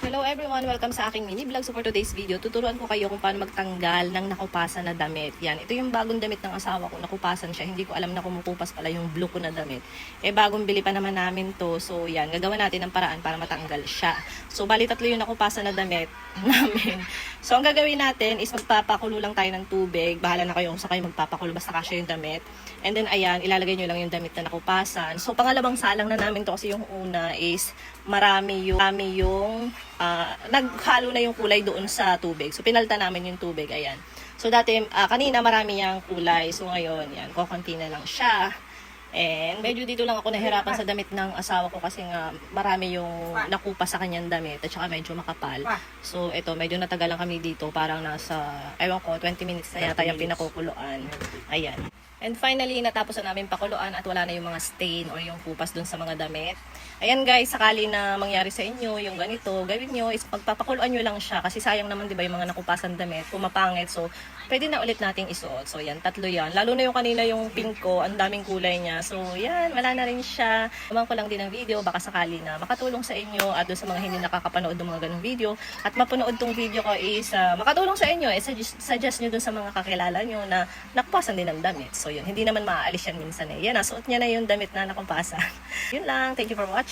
Hello everyone! Welcome sa aking mini vlog. So for today's video, tuturuan ko kayo kung paano magtanggal ng nakupasan na damit. Yan, ito yung bagong damit ng asawa ko. Nakupasan siya. Hindi ko alam na kumukupas pala yung blue ko na damit. Bagong bili pa naman namin to. So yan, gagawa natin ng paraan para matanggal siya. So bali tatlo yung nakupasan na damit namin. So ang gagawin natin is magpapakulo lang tayo ng tubig. Bahala na kayo kung sa kayo magpapakulo. Basta kasya yung damit. And then ayan, ilalagay nyo lang yung damit na nakupasan. So pangalawang salang na namin to kasi yung una is marami yung naghalo na yung kulay doon sa tubig. So pinalta namin yung tubig, ayan. So dati kanina marami yung kulay. So ngayon, yan, kukunti na lang siya. And medyo dito lang ako nahirapan sa damit ng asawa ko kasi nga marami yung nakupa sa kanyang damit at saka medyo makapal. So ito, medyo natagalan kami dito, parang nasa, ewan ko, 20 minutes na yata yung pinakukuluan. Ayan. And finally, natapos na namin pakuluan at wala na yung mga stain or yung kupas dun sa mga damit. Ayan guys, sakali na mangyari sa inyo yung ganito, gawin nyo is pagpapakuluan nyo lang siya kasi sayang naman 'di ba yung mga nakupasan damit, pumapangit. So pwede na ulit nating isuot. So yan, tatlo yan. Lalo na yung kanina yung pink ko, ang daming kulay niya. So yan, wala na rin siya. Naman ko lang din ng video, baka sakali na makatulong sa inyo at doon sa mga hindi nakakapanood ng mga ganung video. At mapanood tong video ko is makatulong sa inyo. Suggest nyo doon sa mga kakilala nyo na nakupasan din ng damit. So yun, hindi naman maaalis yan minsan eh. Yan, nasuot niya na yung damit na nakupasan. Yun lang, thank you for watching.